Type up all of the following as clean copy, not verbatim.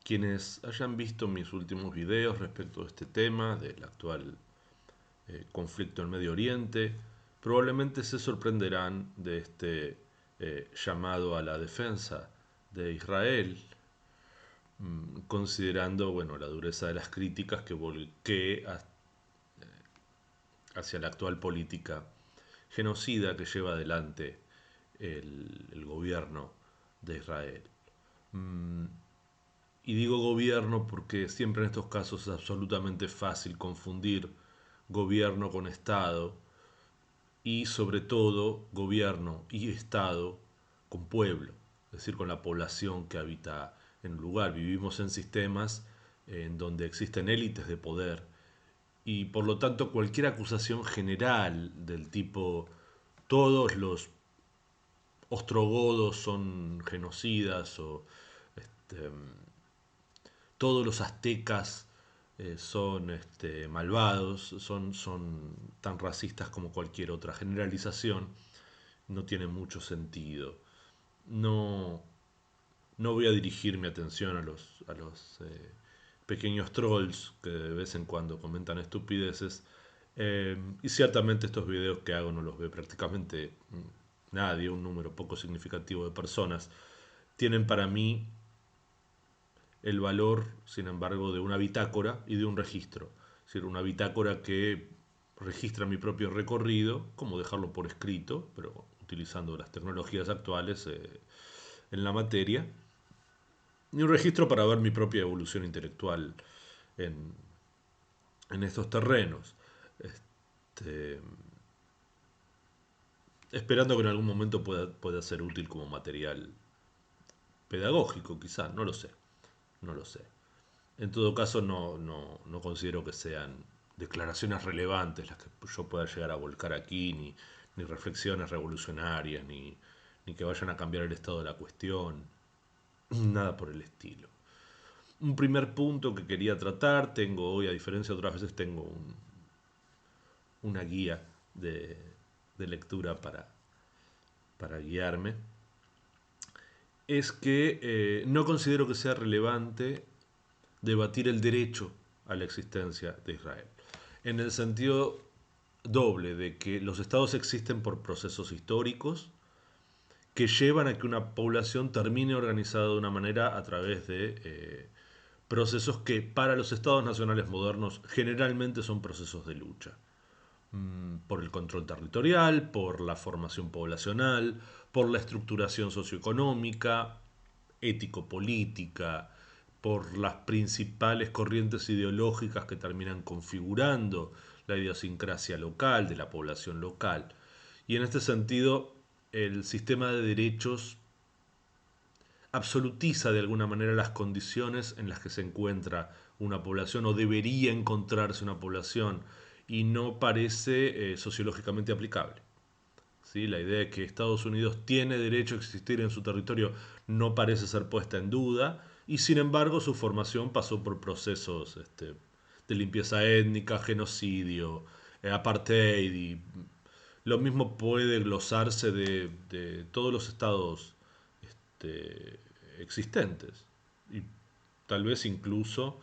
Quienes hayan visto mis últimos videos respecto de este tema, del actual conflicto en Medio Oriente, probablemente se sorprenderán de este llamado a la defensa de Israel, considerando la dureza de las críticas que volqué hacia la actual política genocida que lleva adelante el gobierno de Israel. Y digo gobierno porque siempre en estos casos es absolutamente fácil confundir gobierno con Estado y sobre todo gobierno y Estado con pueblo, es decir, con la población que habita en un lugar. Vivimos en sistemas en donde existen élites de poder y por lo tanto cualquier acusación general del tipo todos los ostrogodos son genocidas o este, todos los aztecas son malvados, son tan racistas como cualquier otra generalización, no tiene mucho sentido. No, no voy a dirigir mi atención a los pequeños trolls que de vez en cuando comentan estupideces. Y ciertamente estos videos que hago no los ve prácticamente nadie, un número poco significativo de personas. Tienen para mí el valor, sin embargo, de una bitácora y de un registro. Es decir, una bitácora que registra mi propio recorrido, como dejarlo por escrito, pero utilizando las tecnologías actuales en la materia, y un registro para ver mi propia evolución intelectual en, en estos terrenos. Este, esperando que en algún momento pueda ser útil como material pedagógico, quizás, no lo sé, no lo sé. En todo caso, no considero que sean declaraciones relevantes las que yo pueda llegar a volcar aquí, ni reflexiones revolucionarias, ni que vayan a cambiar el estado de la cuestión, nada por el estilo. Un primer punto que quería tratar, tengo hoy, a diferencia de otras veces, tengo una guía de lectura para guiarme, es que no considero que sea relevante debatir el derecho a la existencia de Israel. En el sentido doble de que los estados existen por procesos históricos que llevan a que una población termine organizada de una manera a través de procesos que para los estados nacionales modernos generalmente son procesos de lucha. Por el control territorial, por la formación poblacional, por la estructuración socioeconómica, ético-política, por las principales corrientes ideológicas que terminan configurando la idiosincrasia local, de la población local. Y en este sentido, el sistema de derechos absolutiza de alguna manera las condiciones en las que se encuentra una población o debería encontrarse una población y no parece sociológicamente aplicable. ¿Sí? La idea de que Estados Unidos tiene derecho a existir en su territorio no parece ser puesta en duda y sin embargo su formación pasó por procesos de limpieza étnica, genocidio, apartheid y lo mismo puede glosarse de todos los estados existentes y tal vez incluso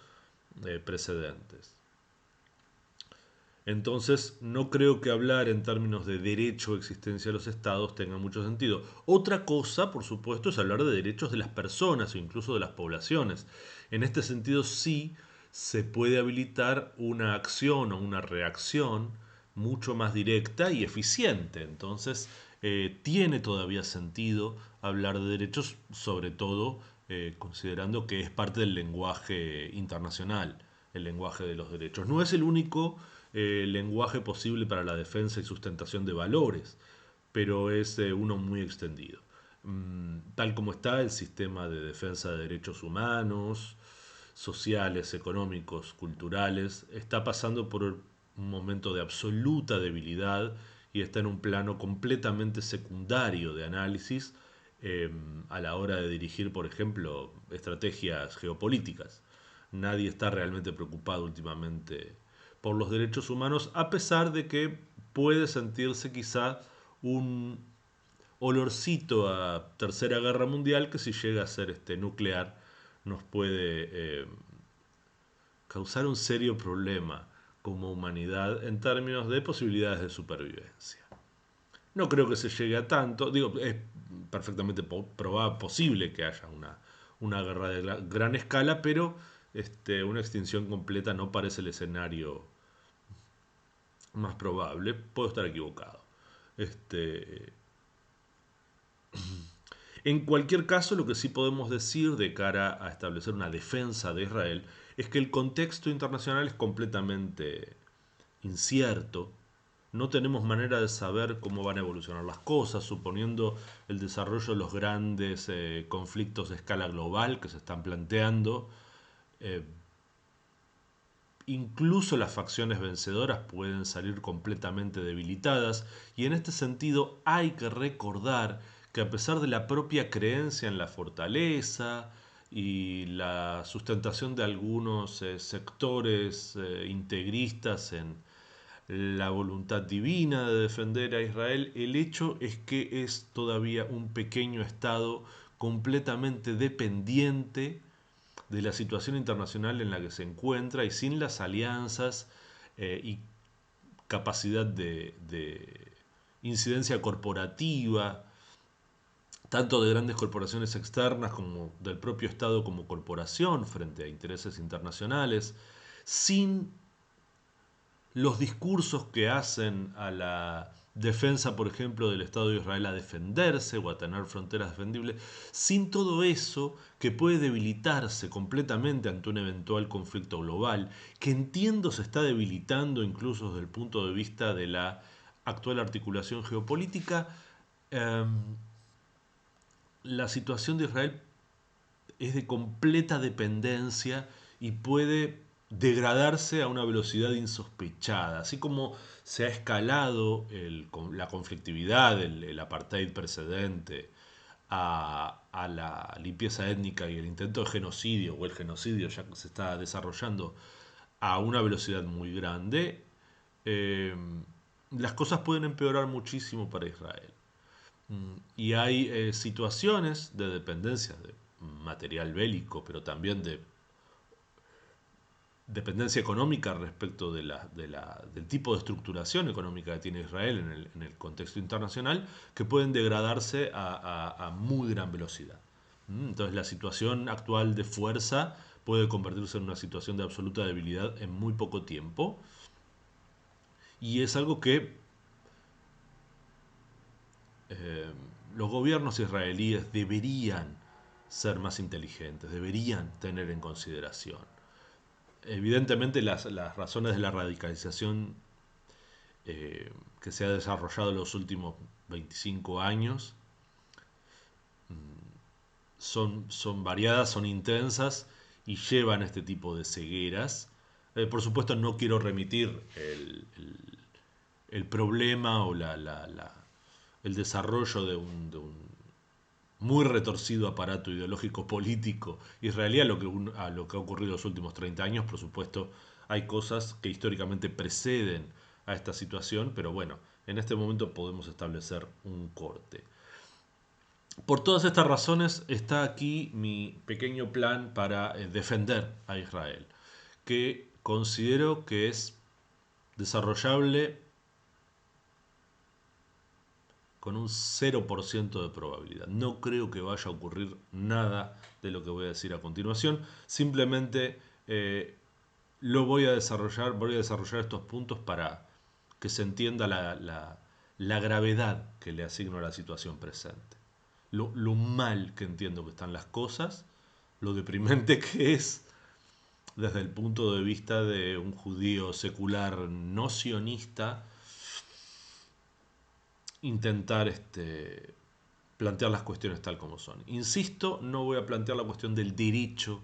precedentes. Entonces, no creo que hablar en términos de derecho a existencia de los estados tenga mucho sentido. Otra cosa, por supuesto, es hablar de derechos de las personas o incluso de las poblaciones. En este sentido, sí se puede habilitar una acción o una reacción mucho más directa y eficiente. Entonces, tiene todavía sentido hablar de derechos, sobre todo considerando que es parte del lenguaje internacional, el lenguaje de los derechos. No es el único lenguaje posible para la defensa y sustentación de valores, pero es uno muy extendido. Tal como está el sistema de defensa de derechos humanos, sociales, económicos, culturales, está pasando por un momento de absoluta debilidad y está en un plano completamente secundario de análisis a la hora de dirigir, por ejemplo, estrategias geopolíticas. Nadie está realmente preocupado últimamente por los derechos humanos, a pesar de que puede sentirse quizá un olorcito a Tercera Guerra Mundial que si llega a ser nuclear nos puede causar un serio problema como humanidad en términos de posibilidades de supervivencia. No creo que se llegue a tanto, digo, es perfectamente posible que haya una guerra de gran escala, pero una extinción completa no parece el escenario más probable. Puedo estar equivocado. Este, en cualquier caso, lo que sí podemos decir de cara a establecer una defensa de Israel es que el contexto internacional es completamente incierto. No tenemos manera de saber cómo van a evolucionar las cosas, suponiendo el desarrollo de los grandes conflictos de escala global que se están planteando. Eh, Incluso las facciones vencedoras pueden salir completamente debilitadas, y en este sentido hay que recordar que a pesar de la propia creencia en la fortaleza y la sustentación de algunos sectores integristas en la voluntad divina de defender a Israel, el hecho es que es todavía un pequeño estado completamente dependiente de la situación internacional en la que se encuentra y sin las alianzas y capacidad de incidencia corporativa, tanto de grandes corporaciones externas como del propio Estado como corporación frente a intereses internacionales, sin los discursos que hacen a la defensa, por ejemplo, del Estado de Israel a defenderse o a tener fronteras defendibles, sin todo eso que puede debilitarse completamente ante un eventual conflicto global, que entiendo se está debilitando incluso desde el punto de vista de la actual articulación geopolítica. eh, la situación de Israel es de completa dependencia y puede degradarse a una velocidad insospechada. Así como se ha escalado la conflictividad, el apartheid precedente, a la limpieza étnica y el intento de genocidio, o el genocidio ya que se está desarrollando a una velocidad muy grande, eh, las cosas pueden empeorar muchísimo para Israel. Y hay situaciones de dependencia de material bélico, pero también de dependencia económica respecto del tipo de estructuración económica que tiene Israel en el contexto internacional, que pueden degradarse a muy gran velocidad. Entonces la situación actual de fuerza puede convertirse en una situación de absoluta debilidad en muy poco tiempo, y es algo que eh, los gobiernos israelíes deberían ser más inteligentes, deberían tener en consideración. Evidentemente las razones de la radicalización que se ha desarrollado en los últimos 25 años son variadas, son intensas y llevan este tipo de cegueras. Por supuesto no quiero remitir el problema o el desarrollo de un muy retorcido aparato ideológico político israelí a lo que ha ocurrido en los últimos 30 años. Por supuesto, hay cosas que históricamente preceden a esta situación, pero bueno, en este momento podemos establecer un corte. Por todas estas razones está aquí mi pequeño plan para defender a Israel, que considero que es desarrollable con un 0% de probabilidad. No creo que vaya a ocurrir nada de lo que voy a decir a continuación. Simplemente voy a desarrollar estos puntos para que se entienda la gravedad que le asigno a la situación presente. Lo mal que entiendo que están las cosas, lo deprimente que es desde el punto de vista de un judío secular no sionista intentar plantear las cuestiones tal como son. Insisto, no voy a plantear la cuestión del derecho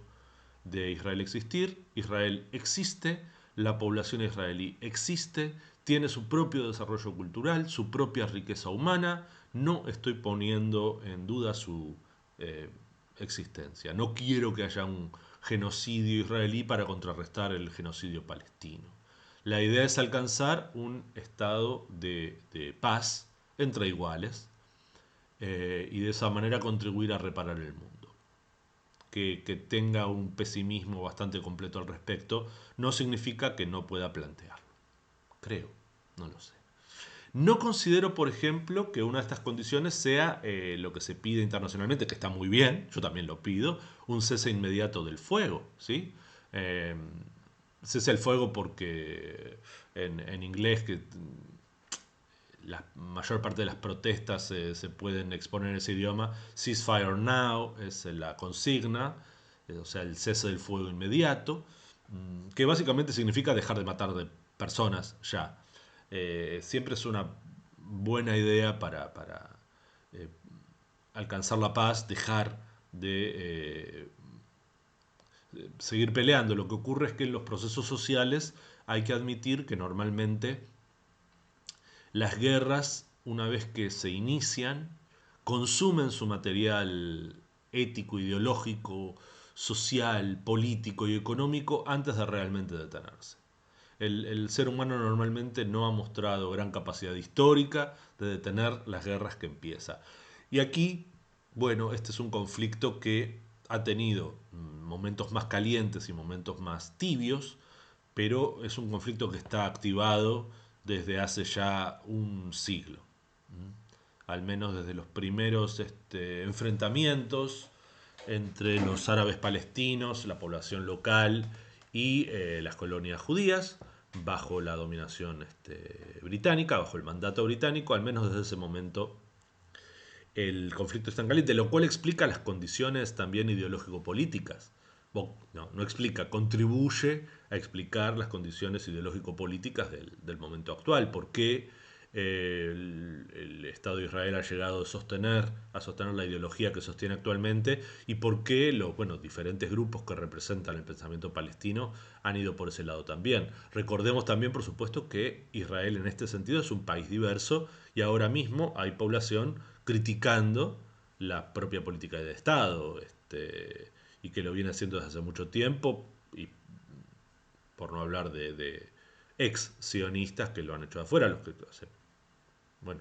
de Israel a existir. Israel existe, la población israelí existe, tiene su propio desarrollo cultural, su propia riqueza humana. No estoy poniendo en duda su eh, existencia. No quiero que haya un genocidio israelí para contrarrestar el genocidio palestino. La idea es alcanzar un estado de paz entre iguales, y de esa manera contribuir a reparar el mundo. que tenga un pesimismo bastante completo al respecto, no significa que no pueda plantearlo. Creo, no lo sé. No considero, por ejemplo, que una de estas condiciones sea lo que se pide internacionalmente, que está muy bien, yo también lo pido, un cese inmediato del fuego, ¿sí? Eh, Cese el fuego porque en inglés que la mayor parte de las protestas se pueden exponer en ese idioma, ceasefire now es la consigna, o sea, el cese del fuego inmediato, que básicamente significa dejar de matar de personas ya. Siempre es una buena idea para eh, alcanzar la paz, dejar de seguir peleando. Lo que ocurre es que en los procesos sociales hay que admitir que normalmente las guerras, una vez que se inician, consumen su material ético, ideológico, social, político y económico antes de realmente detenerse. El ser humano normalmente no ha mostrado gran capacidad histórica de detener las guerras que empieza. Y aquí, bueno, este es un conflicto que ha tenido momentos más calientes y momentos más tibios, pero es un conflicto que está activado desde hace ya un siglo. Al menos desde los primeros enfrentamientos entre los árabes palestinos, la población local y las colonias judías, bajo la dominación británica, bajo el mandato británico, al menos desde ese momento el conflicto es tan caliente, lo cual explica las condiciones también ideológico-políticas. No explica, contribuye a explicar las condiciones ideológico-políticas del momento actual. ¿Por qué el Estado de Israel ha llegado a sostener la ideología que sostiene actualmente? ¿Y por qué los diferentes grupos que representan el pensamiento palestino han ido por ese lado también? Recordemos también, por supuesto, que Israel en este sentido es un país diverso y ahora mismo hay población criticando la propia política de Estado, y que lo viene haciendo desde hace mucho tiempo, y por no hablar de ex sionistas que lo han hecho de afuera, los que bueno,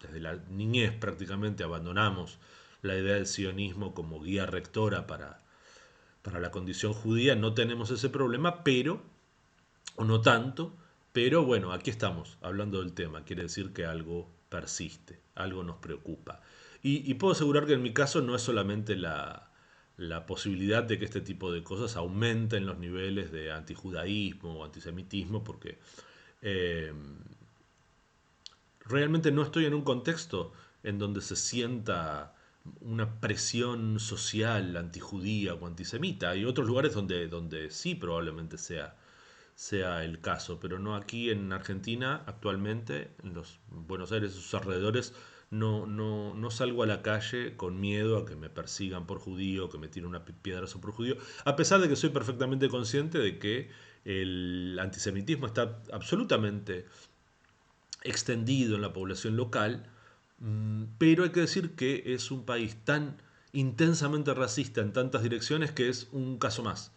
desde la niñez prácticamente abandonamos la idea del sionismo como guía rectora para la condición judía, no tenemos ese problema, pero, o no tanto, pero bueno, aquí estamos hablando del tema, quiere decir que algo persiste, algo nos preocupa. Y puedo asegurar que en mi caso no es solamente la posibilidad de que este tipo de cosas aumenten los niveles de antijudaísmo o antisemitismo, porque eh, realmente no estoy en un contexto en donde se sienta una presión social antijudía o antisemita. Hay otros lugares donde sí probablemente sea el caso, pero no aquí en Argentina actualmente, en los Buenos Aires y sus alrededores, no salgo a la calle con miedo a que me persigan por judío, que me tiren una piedrazo por judío, a pesar de que soy perfectamente consciente de que el antisemitismo está absolutamente extendido en la población local, pero hay que decir que es un país tan intensamente racista en tantas direcciones que es un caso más.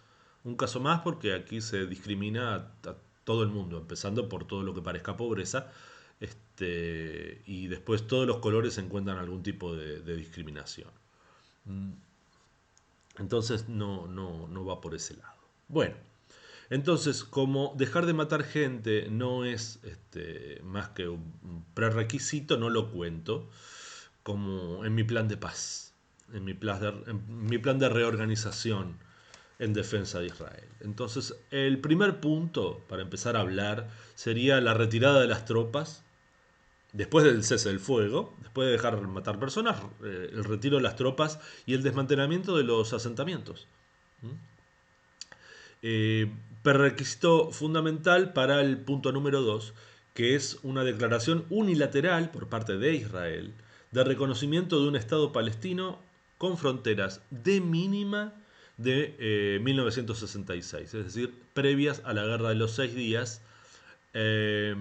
Un caso más porque aquí se discrimina a todo el mundo, empezando por todo lo que parezca pobreza, y después todos los colores encuentran algún tipo de discriminación. Entonces no va por ese lado. Bueno, entonces, como dejar de matar gente no es más que un prerequisito, no lo cuento como en mi plan de paz, en mi plan de reorganización en defensa de Israel. Entonces, el primer punto para empezar a hablar sería la retirada de las tropas, después del cese del fuego, después de dejar de matar personas, el retiro de las tropas y el desmantelamiento de los asentamientos. Eh, Prerequisito fundamental para el punto número 2, que es una declaración unilateral por parte de Israel de reconocimiento de un Estado palestino con fronteras de mínima de 1966, es decir, previas a la Guerra de los 6 días, eh,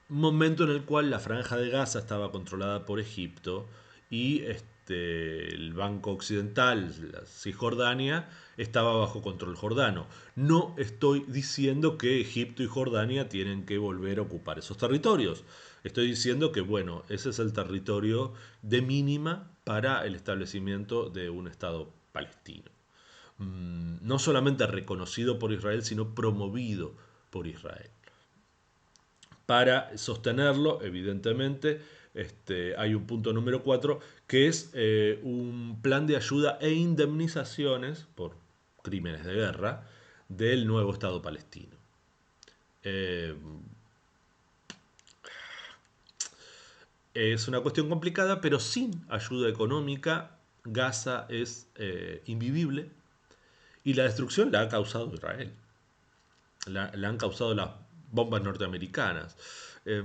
momento en el cual la Franja de Gaza estaba controlada por Egipto y el Banco Occidental, la Cisjordania, estaba bajo control jordano. No estoy diciendo que Egipto y Jordania tienen que volver a ocupar esos territorios. Estoy diciendo que, bueno, ese es el territorio de mínima para el establecimiento de un Estado palestino. no solamente reconocido por Israel, sino promovido por Israel. Para sostenerlo, evidentemente, hay un punto número 4, que es un plan de ayuda e indemnizaciones por crímenes de guerra del nuevo Estado palestino. Eh, es una cuestión complicada, pero sin ayuda económica, Gaza es invivible y la destrucción la ha causado Israel. La han causado las bombas norteamericanas. Eh,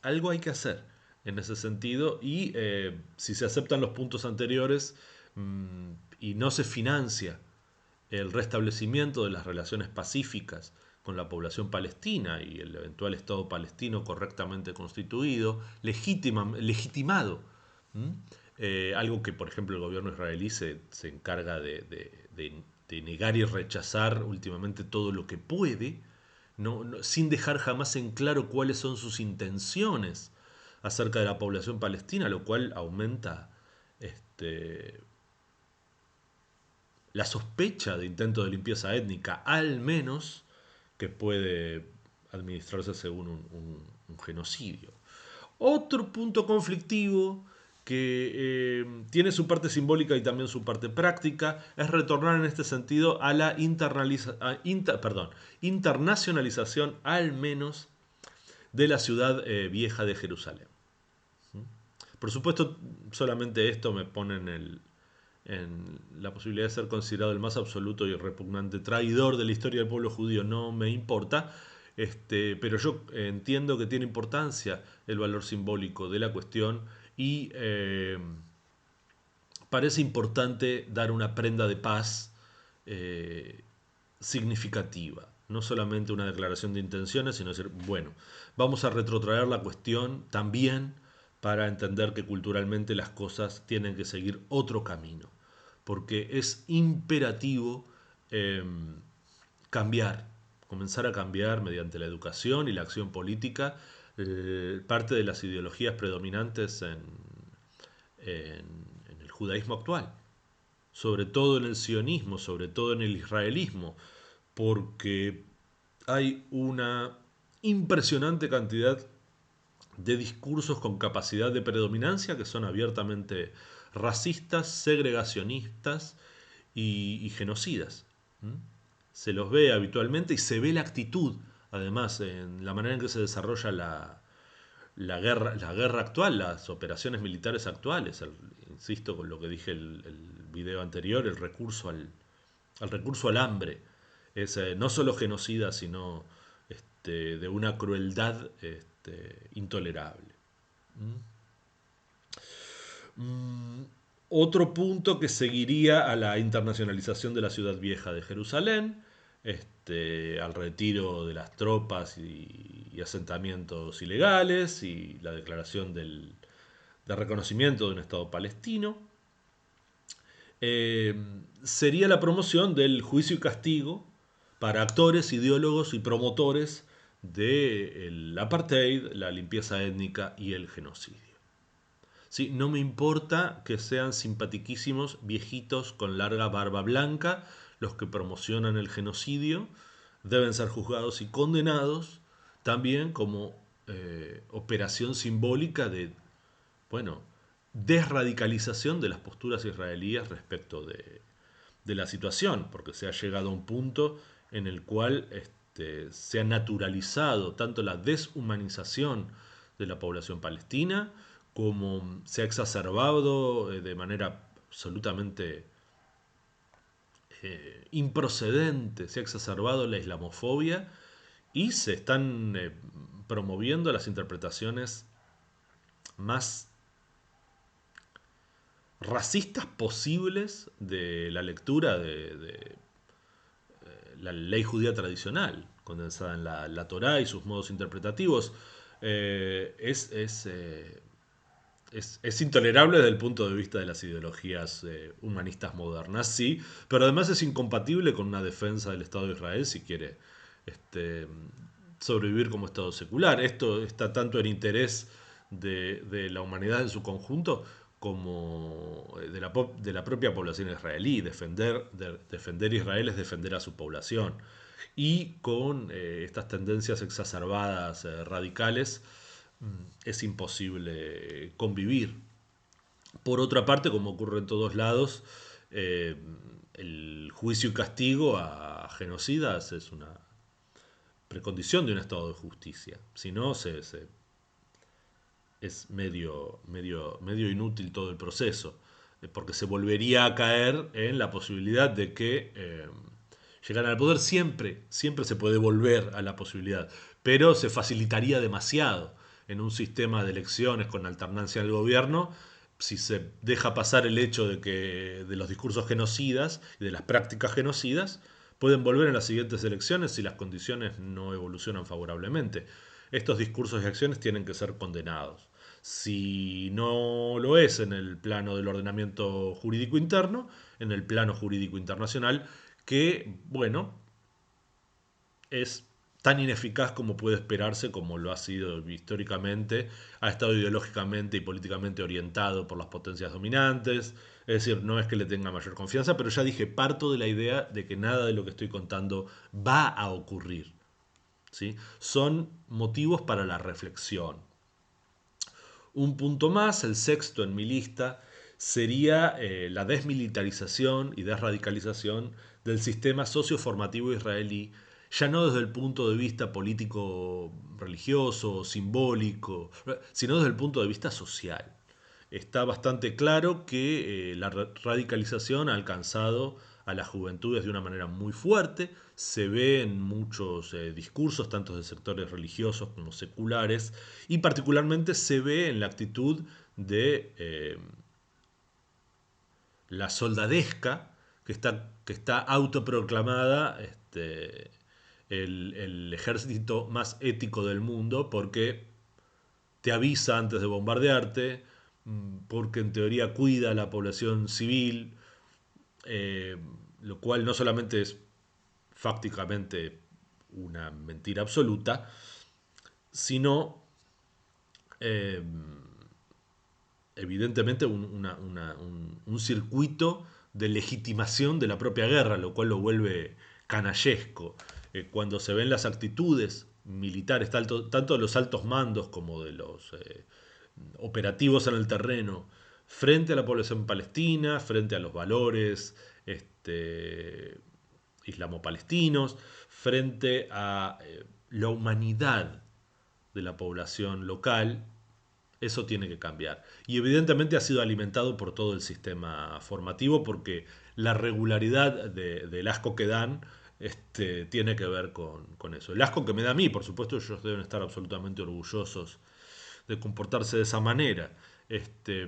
Algo hay que hacer en ese sentido y si se aceptan los puntos anteriores y no se financia el restablecimiento de las relaciones pacíficas con la población palestina y el eventual Estado palestino correctamente constituido, legitimado. ¿m? Algo que, por ejemplo, el gobierno israelí se encarga de negar y rechazar últimamente todo lo que puede, sin dejar jamás en claro cuáles son sus intenciones acerca de la población palestina, lo cual aumenta este, la sospecha de intento de limpieza étnica, al menos que puede administrarse según un genocidio. Otro punto conflictivo que tiene su parte simbólica y también su parte práctica es retornar en este sentido a la internacionalización al menos de la ciudad vieja de Jerusalén. Por supuesto, solamente esto me pone en la posibilidad de ser considerado el más absoluto y repugnante traidor de la historia del pueblo judío. No me importa, pero yo entiendo que tiene importancia el valor simbólico de la cuestión y parece importante dar una prenda de paz eh, significativa. No solamente una declaración de intenciones, sino decir, bueno, vamos a retrotraer la cuestión también para entender que culturalmente las cosas tienen que seguir otro camino. Porque es imperativo eh, cambiar, comenzar a cambiar mediante la educación y la acción política parte de las ideologías predominantes en el judaísmo actual, sobre todo en el sionismo, sobre todo en el israelismo, porque hay una impresionante cantidad de discursos con capacidad de predominancia que son abiertamente racistas, segregacionistas y genocidas. ¿Mm? Se los ve habitualmente y se ve la actitud, además, en la manera en que se desarrolla la guerra actual, las operaciones militares actuales. Insisto con lo que dije el video anterior, el recurso al recurso al hambre. Es no solo genocida, sino de una crueldad intolerable. Mm, Otro punto que seguiría a la internacionalización de la ciudad vieja de Jerusalén, al retiro de las tropas y asentamientos ilegales y la declaración de reconocimiento de un Estado palestino, eh, sería la promoción del juicio y castigo para actores, ideólogos y promotores del apartheid, la limpieza étnica y el genocidio. Sí, no me importa que sean simpatiquísimos viejitos con larga barba blanca los que promocionan el genocidio, deben ser juzgados y condenados también como operación simbólica de, bueno, desradicalización de las posturas israelíes respecto de la situación, porque se ha llegado a un punto en el cual se ha naturalizado tanto la deshumanización de la población palestina, como se ha exacerbado de manera absolutamente improcedente, se ha exacerbado la islamofobia y se están promoviendo las interpretaciones más racistas posibles de la lectura de la ley judía tradicional, condensada en la Torá y sus modos interpretativos. Eh, es, es, eh, es intolerable desde el punto de vista de las ideologías humanistas modernas, sí, pero además es incompatible con una defensa del Estado de Israel si quiere este, sobrevivir como Estado secular. Esto está tanto en interés de la humanidad en su conjunto como de la propia población israelí. Defender Israel es defender a su población. Y con estas tendencias exacerbadas radicales es imposible convivir. Por otra parte, como ocurre en todos lados, eh, el juicio y castigo a genocidas es una precondición de un Estado de justicia. Si no, es medio inútil todo el proceso, porque se volvería a caer en la posibilidad de que llegaran al poder. Siempre se puede volver a la posibilidad, pero se facilitaría demasiado en un sistema de elecciones con alternancia del gobierno si se deja pasar el hecho de que de los discursos genocidas y de las prácticas genocidas pueden volver en las siguientes elecciones si las condiciones no evolucionan favorablemente. Estos discursos y acciones tienen que ser condenados. Si no lo es en el plano del ordenamiento jurídico interno, en el plano jurídico internacional, que, bueno, es tan ineficaz como puede esperarse, como lo ha sido históricamente, ha estado ideológicamente y políticamente orientado por las potencias dominantes. Es decir, no es que le tenga mayor confianza, pero ya dije, parto de la idea de que nada de lo que estoy contando va a ocurrir. ¿Sí? Son motivos para la reflexión. Un punto más, el sexto en mi lista, sería la desmilitarización y desradicalización del sistema socioformativo israelí, ya no desde el punto de vista político, religioso, simbólico, sino desde el punto de vista social. Está bastante claro que la radicalización ha alcanzado a las juventudes de una manera muy fuerte. Se ve en muchos discursos, tanto de sectores religiosos como seculares, y particularmente se ve en la actitud de la soldadesca que está autoproclamada el ejército más ético del mundo, porque te avisa antes de bombardearte, porque en teoría cuida a la población civil, eh, lo cual no solamente es fácticamente una mentira absoluta, sino eh, evidentemente un circuito de legitimación de la propia guerra, lo cual lo vuelve canallesco. Cuando se ven las actitudes militares, tanto de los altos mandos como de los operativos en el terreno, frente a la población palestina, frente a los valores islamopalestinos, frente a la humanidad de la población local, eso tiene que cambiar. Y evidentemente ha sido alimentado por todo el sistema formativo, porque la regularidad del asco que dan tiene que ver con eso. El asco que me da a mí, por supuesto, ellos deben estar absolutamente orgullosos de comportarse de esa manera.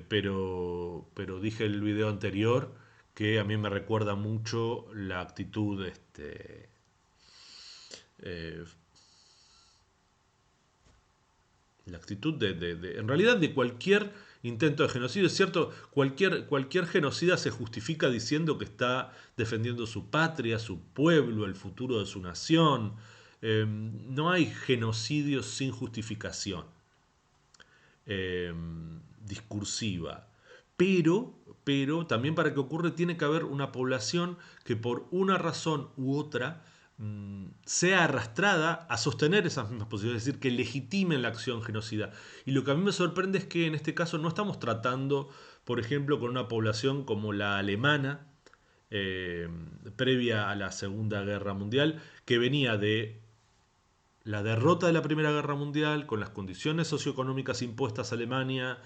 Pero dije en el video anterior que a mí me recuerda mucho la actitud eh, la actitud en realidad de cualquier intento de genocidio. Es cierto, cualquier genocida se justifica diciendo que está defendiendo su patria, su pueblo, el futuro de su nación. No hay genocidios sin justificación eh, discursiva. Pero también para que ocurra tiene que haber una población que por una razón u otra sea arrastrada a sostener esas mismas posiciones, es decir, que legitimen la acción genocida. Y lo que a mí me sorprende es que en este caso no estamos tratando, por ejemplo, con una población como la alemana, eh, previa a la Segunda Guerra Mundial, que venía de la derrota de la Primera Guerra Mundial, con las condiciones socioeconómicas impuestas a Alemania,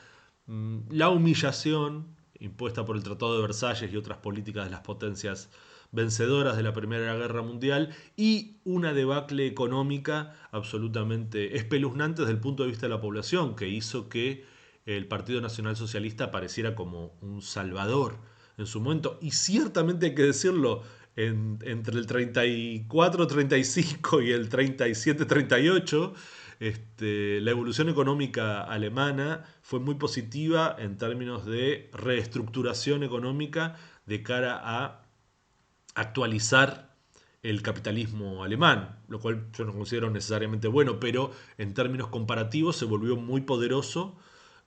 la humillación impuesta por el Tratado de Versalles y otras políticas de las potencias vencedoras de la Primera Guerra Mundial, y una debacle económica absolutamente espeluznante desde el punto de vista de la población, que hizo que el Partido Nacional Socialista apareciera como un salvador en su momento. Y ciertamente hay que decirlo, entre el 34-35 y el 37-38, la evolución económica alemana fue muy positiva en términos de reestructuración económica de cara a actualizar el capitalismo alemán, lo cual yo no considero necesariamente bueno, pero en términos comparativos se volvió muy poderoso,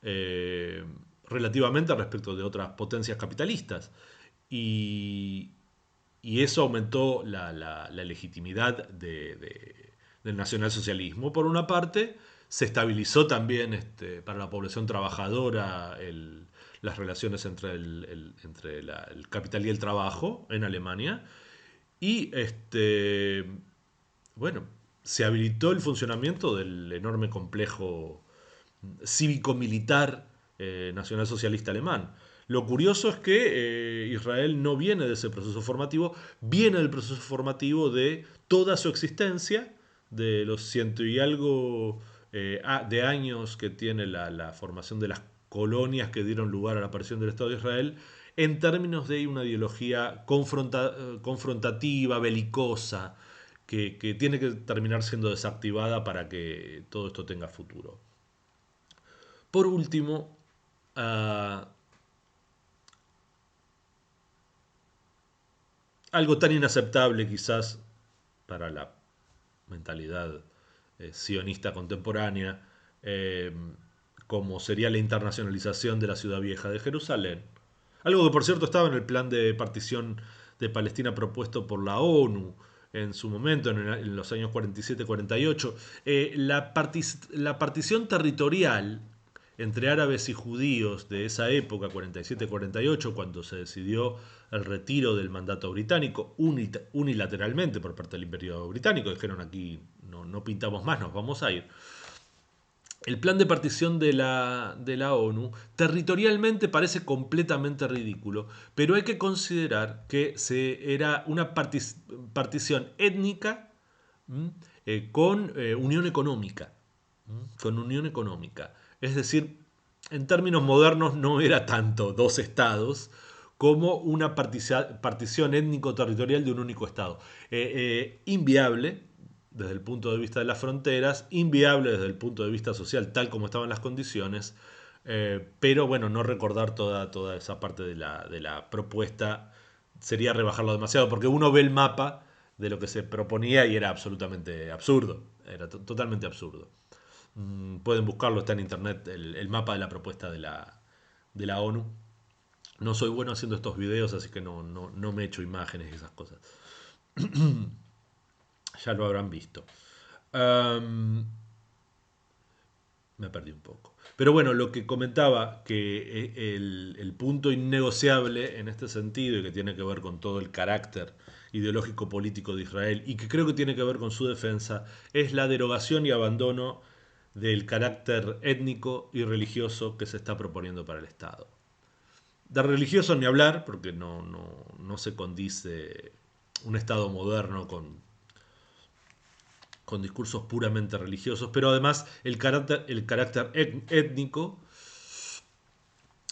eh, relativamente respecto de otras potencias capitalistas. Y, y eso aumentó la legitimidad del nacionalsocialismo. Por una parte, se estabilizó también para la población trabajadora las relaciones entre el capital y el trabajo en Alemania. Y bueno, se habilitó el funcionamiento del enorme complejo cívico-militar nacionalsocialista alemán. Lo curioso es que Israel no viene de ese proceso formativo, viene del proceso formativo de toda su existencia, de los ciento y algo de años que tiene la formación de las colonias que dieron lugar a la aparición del Estado de Israel, en términos de una ideología confrontativa, belicosa, que tiene que terminar siendo desactivada para que todo esto tenga futuro. Por último, uh, algo tan inaceptable quizás para la mentalidad sionista contemporánea, eh, como sería la internacionalización de la ciudad vieja de Jerusalén. Algo que por cierto estaba en el plan de partición de Palestina propuesto por la ONU en su momento, en los años 47-48. La partición territorial entre árabes y judíos de esa época, 47-48, cuando se decidió el retiro del mandato británico unilateralmente por parte del Imperio Británico, dijeron aquí no pintamos más, nos vamos a ir. El plan de partición de la ONU territorialmente parece completamente ridículo, pero hay que considerar que era una partición étnica con unión económica. Con unión económica. Es decir, en términos modernos no era tanto dos estados como una partición étnico-territorial de un único estado. Inviable desde el punto de vista de las fronteras, inviable desde el punto de vista social, tal como estaban las condiciones, pero bueno, no recordar toda esa parte de la propuesta sería rebajarlo demasiado, porque uno ve el mapa de lo que se proponía y era absolutamente absurdo, era totalmente absurdo. Pueden buscarlo, está en internet, el mapa de la propuesta de la ONU. No soy bueno haciendo estos videos, así que no me echo imágenes y esas cosas. Ya lo habrán visto. Um, Me perdí un poco. Pero bueno, lo que comentaba, que el punto innegociable en este sentido y que tiene que ver con todo el carácter ideológico político de Israel y que creo que tiene que ver con su defensa, es la derogación y abandono del carácter étnico y religioso que se está proponiendo para el Estado. De religioso ni hablar, porque no se condice un Estado moderno con discursos puramente religiosos, pero además el carácter étnico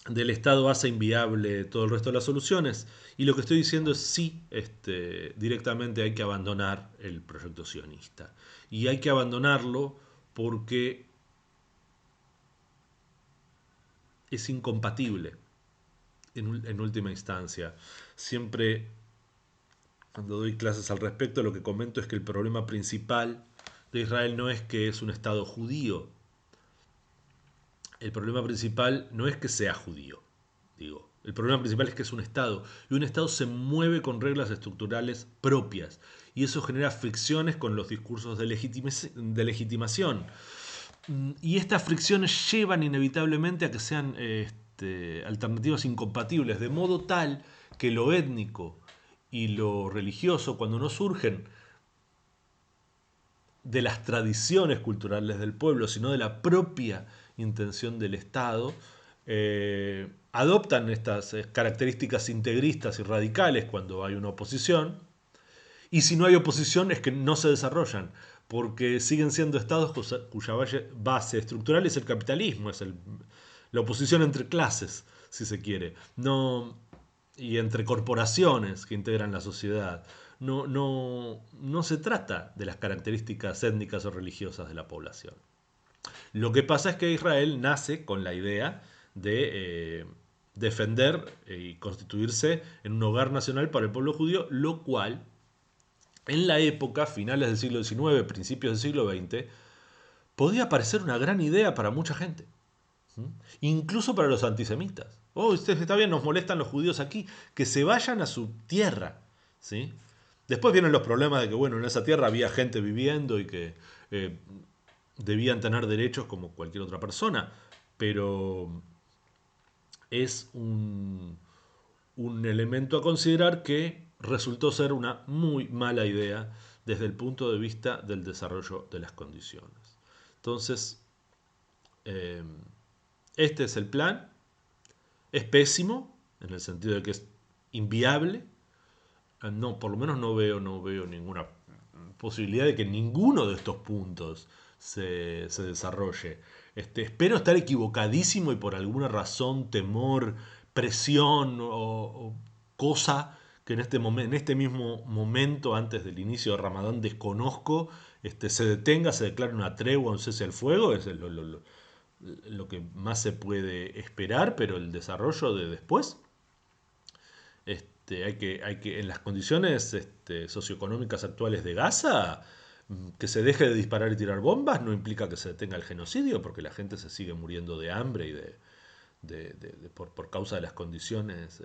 del Estado hace inviable todo el resto de las soluciones. Y lo que estoy diciendo es sí, directamente hay que abandonar el proyecto sionista. Y hay que abandonarlo porque es incompatible en última instancia. Siempre cuando doy clases al respecto lo que comento es que el problema principal de Israel no es que es un Estado judío. El problema principal no es que sea judío, digo. El problema principal es que es un Estado. Y un Estado se mueve con reglas estructurales propias. Y eso genera fricciones con los discursos de legitimación. Y estas fricciones llevan inevitablemente a que sean alternativas incompatibles. De modo tal que lo étnico y lo religioso, cuando no surgen de las tradiciones culturales del pueblo, sino de la propia intención del Estado, adoptan estas características integristas y radicales cuando hay una oposición, y si no hay oposición es que no se desarrollan, porque siguen siendo estados cuya base estructural es el capitalismo, es la oposición entre clases, si se quiere, y entre corporaciones que integran la sociedad. No se trata de las características étnicas o religiosas de la población. Lo que pasa es que Israel nace con la idea de defender y constituirse en un hogar nacional para el pueblo judío, lo cual en la época, finales del siglo XIX, principios del siglo XX, podía parecer una gran idea para mucha gente. Incluso para los antisemitas. Oh, está bien, nos molestan los judíos aquí, que se vayan a su tierra. ¿Sí? Después vienen los problemas de que, bueno, en esa tierra había gente viviendo y que eh, debían tener derechos como cualquier otra persona, pero es un elemento a considerar que resultó ser una muy mala idea desde el punto de vista del desarrollo de las condiciones. Entonces, eh, este es el plan. Es pésimo, en el sentido de que es inviable. No, por lo menos no veo ninguna posibilidad de que ninguno de estos puntos se desarrolle. Espero estar equivocadísimo y por alguna razón, temor, presión o cosa que en este mismo momento, antes del inicio de Ramadán, desconozco, se detenga, se declare una tregua, un cese al fuego, es lo que más se puede esperar, pero el desarrollo de después, en las condiciones socioeconómicas actuales de Gaza, que se deje de disparar y tirar bombas no implica que se detenga el genocidio, porque la gente se sigue muriendo de hambre y por causa de las condiciones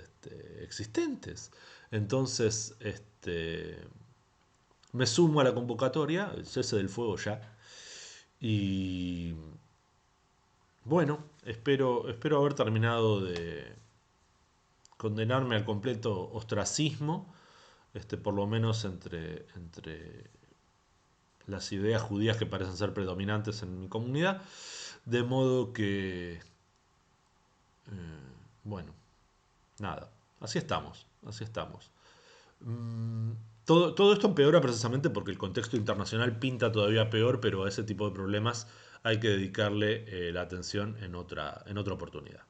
existentes. Entonces, me sumo a la convocatoria, el cese del fuego ya, y bueno, espero haber terminado de condenarme al completo ostracismo, por lo menos entre las ideas judías que parecen ser predominantes en mi comunidad, de modo que, bueno, nada, así estamos, así estamos. Todo esto empeora precisamente porque el contexto internacional pinta todavía peor, pero a ese tipo de problemas hay que dedicarle la atención en otra oportunidad.